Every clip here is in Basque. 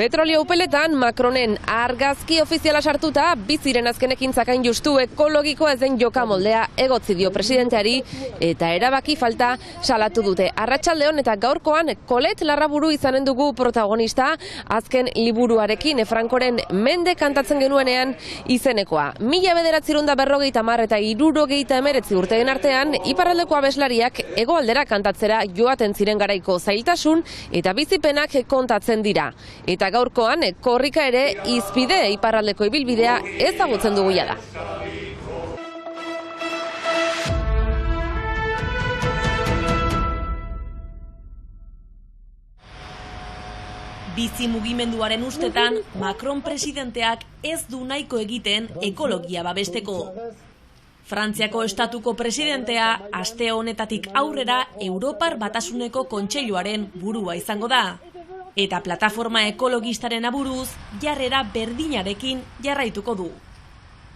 Petrolio upeletan Macronen argazki ofiziala sartuta, biziren azkenekin zakain justu ekologikoa ezen joka moldea egotzi dio presidenteari eta erabaki falta salatu dute. Arratsaldeon eta gaurkoan Kolet Larraburu izanen dugu protagonista azken liburuarekin Frankoren Mende kantatzen genuenean izenekoa. 1950 eta 1979 urteen artean iparraldeko abeslariak hegoaldera kantatzera joaten ziren garaiko zailtasun eta bizipenak kontatzen dira. Eta gaurkoan korrika ere izpide iparraldeko ibilbidea ezagutzen dugu jada. Bizi mugimenduaren ustetan, Macron presidenteak ez du nahiko egiten ekologia babesteko. Frantziako estatuko presidentea aste honetatik aurrera Europar Batasuneko Kontseiluaren burua izango da. Eta plataforma ekologistaren aburuz, jarrera berdinarekin jarraituko du.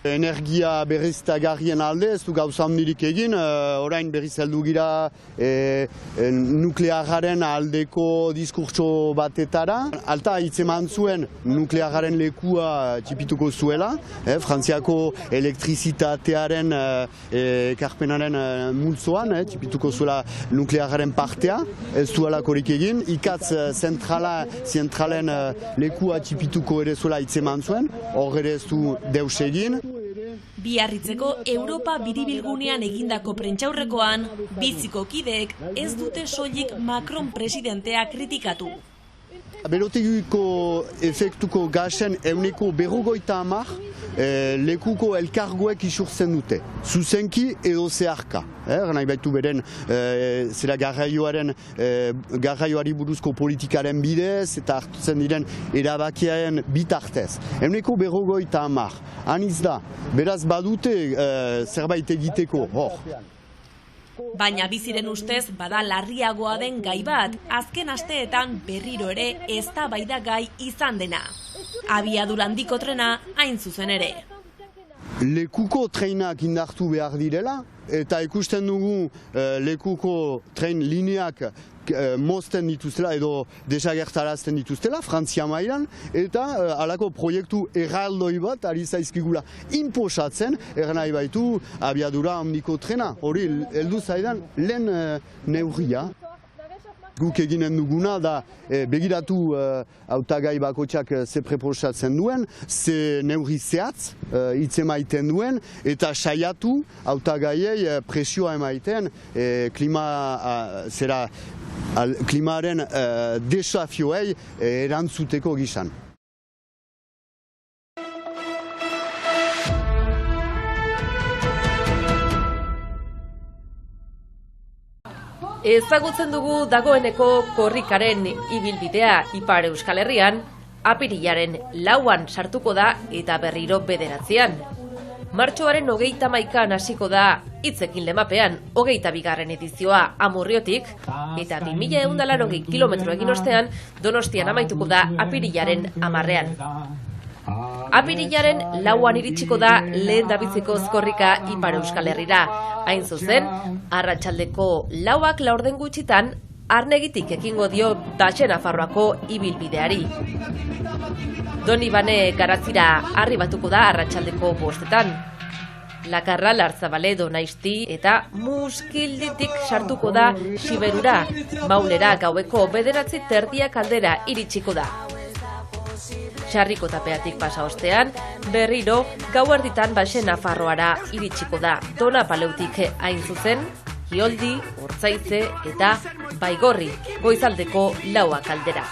Energia berriztagarrien alde, ez du gauza handirik egin, orain berriz heldu gira nuklearraren aldeko diskurtso batetara. Alta hitzeman zuen nuklearraren lekua txipituko zuela, Frantziako elektrizitatearen ekarpenaren multzoan, txipituko zuela nuklearraren partea, ez duelakorik egin. Ikatz zentralen lekua txipituko ere zuela hitzeman zuen, hor ere ez du deus egin. Biarritzeko Europa biribilgunean egindako prentsaurrekoan, biziko kideek ez dute soilik Macron presidentea kritikatu. Berotegiko efektuko gasen euneko 50 lekuko elkargoek isurtzen dute. Zuzenki edo zeharka. Nahi baitu beren zera garraioari buruzko politikaren bidez eta hartuzen diren erabakiaren bitartez. Euneko 50. Aniz da, beraz badute zerbait egiteko hor. Baina biziren ustez bada larriagoa den gai bat, azken asteetan berriro ere eztabaida gai izan dena. Abiadura handiko trena hain zuzen ere. Lekuko treinak indartu behar direla, eta ikusten dugu lekuko tren lineak mozten dituztela edo desagertarazten dituztela, Frantzia mailan, eta halako proiektu erraldoi bat ari zaizkigula inposatzen, nahi baitu abiadura handiko trena. Hori heldu zaidan lehen neurria. Guk eginen duguna da begiratu hautagai bakotxak ze preposatzen duen, ze neurri zehatz hitzemaiten duen, eta saiatu hautagaiei presioa emaiten klimaren desafioei erantzuteko gizan. Ezagutzen dugu dagoeneko korrikaren ibilbidea Ipar Euskal Herrian, apirilaren 4an sartuko da eta berriro 9an. Martxoaren 31an hasiko da hitzekin lemapean 22. edizioa Amurriotik eta 2180 kilometro egin ostean Donostian amaituko da apirilaren 10an. Apirilaren 4an iritsiko da lehen dabiziko korrika Ipar Euskal Herrira. Hain zuzen, arratsaldeko 4ak laurden gutxitan, Arnegitik ekingo dio Daxe Nafarroako ibilbideari. Donibane Garatzira arribatuko da arratsaldeko 5etan. Lakarra, Larzabale, Donaisti eta Muskilditik sartuko da Siberura. Maulera gaueko 9:30 aldera iritsiko da. Sarriko tapeatik pasa ostean, berriro gauerditan Daxe Nafarroara iritsiko da. Dona Paleutik hain zuzen, Hioldi, Urtzaitze eta Baigorri, goizaldeko 4ak aldera.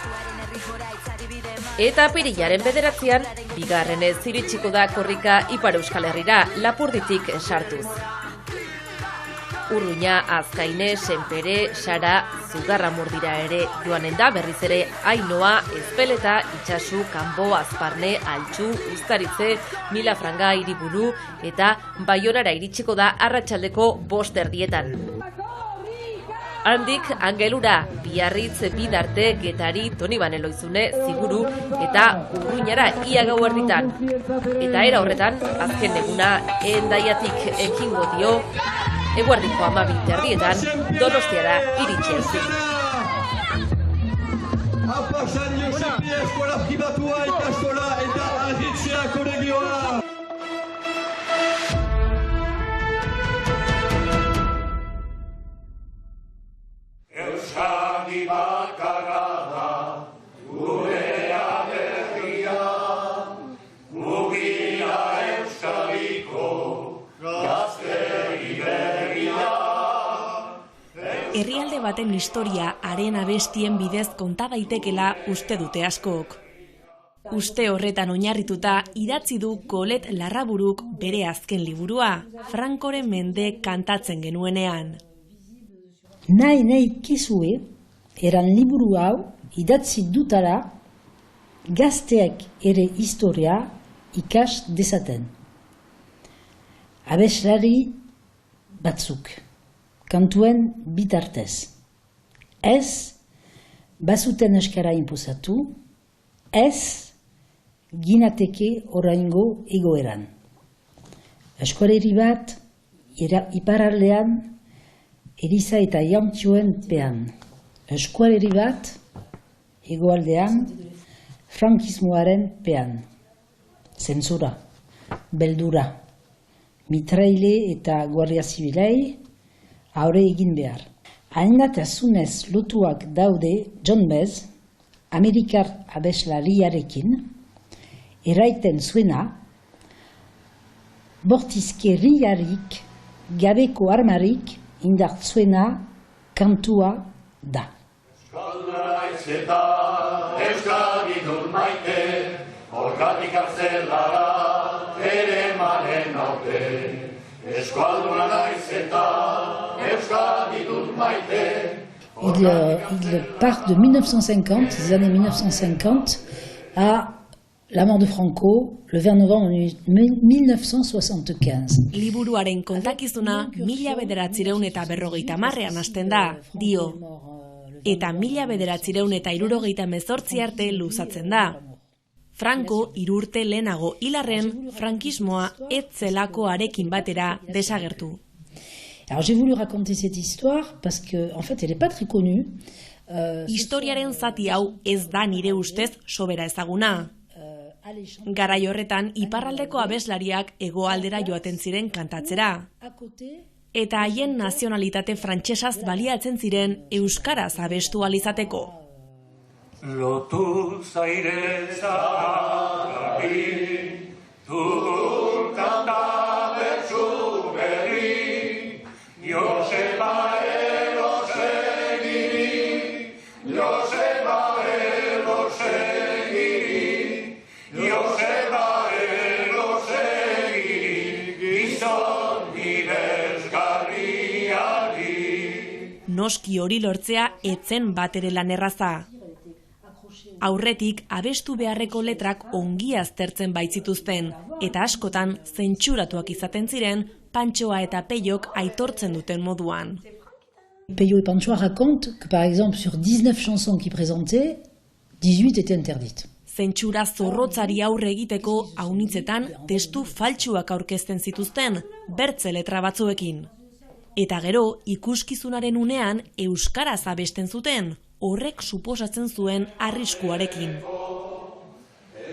Eta apirilaren 9an, bigarrenez iritsiko da korrika Ipar Euskal Herrira, Lapurditik sartuz. Urruña, Azkaine, Senpere, Sara, Zugarramurdira ere joanen da, berriz ere Ainoa, Ezpeleta, Itxasu, Kanbo, Azparne, Altxu, Uztaritze, Milafranga, Hiriburu eta Baionara iritsiko da arratsaldeko 5:30. Handik Angelura, Biarritz, Bidarte, Getari, Donibane Loizune, Ziguru eta Urruñara ia gauerditan. Eta era horretan, azken eguna Hendaiatik ekingo dio, eguerdiko 12:30 Donostiara iritsi. Apasan Josepi eskola pribatua ikastola eta argitzea kolegioa. Euskadi bakarra da, gurea berria, mugia Euskadiko gazteri berria. Herrialde baten historia haren abestien bidez konta daitekela uste dute askok. Uste horretan oinarrituta idatzi du Kolet Larraburuk bere azken liburua, Frankoren mende kantatzen genuenean. Nahi kezue, eran liburu hau idatzi dutara gazteak ere historia ikas dezaten. Abeslari batzuk, kantuen bitartez. Ez bazuten euskara inposatu, ez ginateke oraingo egoeran. Eskoleri bat iparraldean Eliza eta Jantxoen pean. Eskualeri bat, hegoaldean, frankismoaren pean. Zentzura, beldura, mitraile eta guardia zibilei aurre egin behar. Hainbatasunez lotuak daude John Bez, Amerikar abeslariarekin, eraiten zuena, bortizkeriarik gabeko armarik indartzuena kantua da. Euskalduna izeta, Euskadi dut maite, orkatik arzelara, ere maren haute. Euskalduna izeta, Euskadi dut maite. Il part de 1950, des années 1950, à la mort de Franco, le 20 novembre 1975. Liburuaren kontakizuna 1950ean hasten da, dio. Eta 1978 arte luzatzen da. Franco 3 urte lehenago hilarren frankismoa ez zelakoarekin batera desagertu. Alors j'ai voulu raconter cette histoire parce que en fait elle est pas très connue. Historiaren zati hau ez da nire ustez sobera ezaguna. Garai horretan iparraldeko abeslariak hegoaldera joaten ziren kantatzera. Eta haien nazionalitate frantsesaz baliatzen ziren euskaraz abestu ahal izateko. Lotu zaire zagari, turkanta bertsu berri, Joseba erosegiri, Joseba erosegiri, Joseba erosegiri, gizon bidezgarriari. Noski hori lortzea etzen batere lan erraza. Aurretik abestu beharreko letrak ongi aztertzen baitzituzten, eta askotan zentsuratuak izaten ziren Pantxoa eta Peiok aitortzen duten moduan. Peyo et Panchoa racontent que par exemple sur 19 chansons qu'ils présentaient, 18 étaient interdites. Zentsura zorrotzari aurre egiteko aunitzetan testu faltsuak aurkezten zituzten, bertze letra batzuekin. Eta gero, ikuskizunaren unean euskaraz abesten zuten, horrek suposatzen zuen arriskuarekin.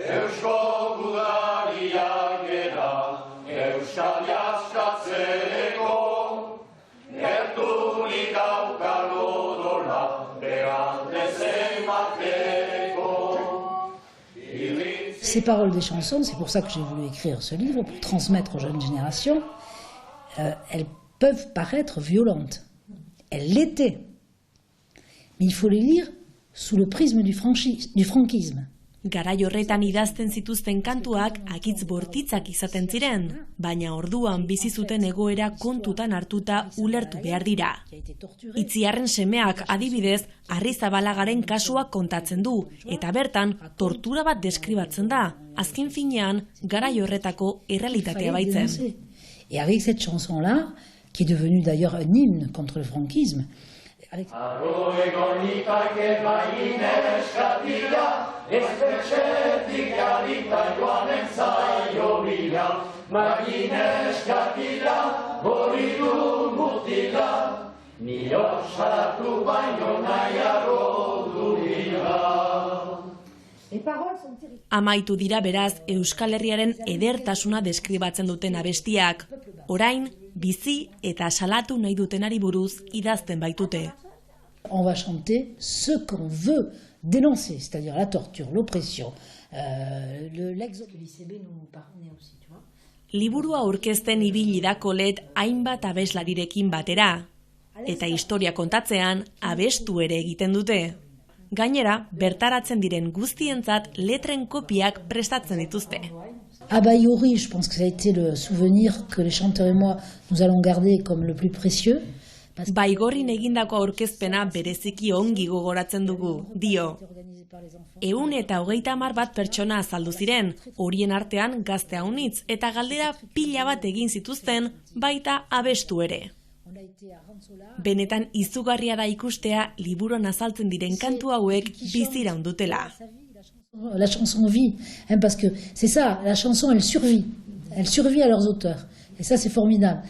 Eusko gudariak era, Euskal askatzeko, gertunik daukan odola, behar dezemateko. Ces paroles des chansons, c'est pour ça que j'ai voulu écrire ce livre, pour transmettre aux jeunes générations, elles peuvent paraître violentes. Elles l'étaient. Mais il faut les lire sous le prisme du franquisme. Garai horretan idazten zituzten kantuak akitz bortitzak izaten ziren, baina orduan bizi zuten egoera kontutan hartuta ulertu behar dira. Itziarren semeak adibidez Arrizabalagaren kasua kontatzen du, eta bertan tortura bat deskribatzen da, azken finean garai horretako errealitatea baitzen. Et avec cette chanson-là, qui est devenue d'ailleurs un hymne contre le franquisme, Nio salatu baino nahiago du dira. Amaitu dira beraz Euskal Herriaren edertasuna deskribatzen duten abestiak. Orain, bizi eta salatu nahi dutenari buruz idazten baitute. On va chanter ce qu'on veut dénoncer, c'est-à-dire la torture, l'oppression, l'exode de l'ICB nous parlait aussi, tu vois. Liburua aurkezten ibili da Colette hainbat abeslarirekin batera. Eta historia kontatzean abestu ere egiten dute. Gainera, bertaratzen diren guztientzat letren kopiak prestatzen dituzte. À Baïuri, je pense que ça a été le souvenir que les chanteurs et moi nous allons garder comme le plus précieux. Baigorrin egindako aurkezpena bereziki ongi gogoratzen dugu, dio. 130 bat pertsona azaldu ziren, horien artean gazte haunitz eta galdera pila bat egin zituzten, baita abestu ere. Benetan izugarria da ikustea liburuan azaltzen diren kantu hauek biziraun dutela. La chanson vit, parce que c'est ça, la chanson elle survit à leurs auteurs, et ça c'est formidable.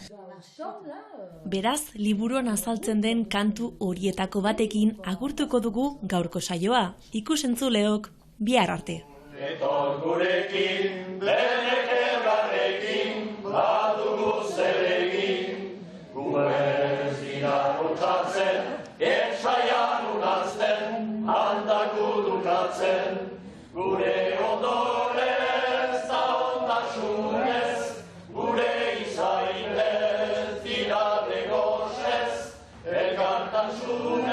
Beraz, liburuan azaltzen den kantu horietako batekin agurtuko dugu gaurko saioa. Ikusentzuleok, bihar arte. Etor gurekin, denek ergarrekin, badugu zer egin. Gu ez dira kontzatzen, etsaian unazten, handak udukatzen. Gure ondorez da ondasunez, gure izainez, dira degozez, elkartasunez.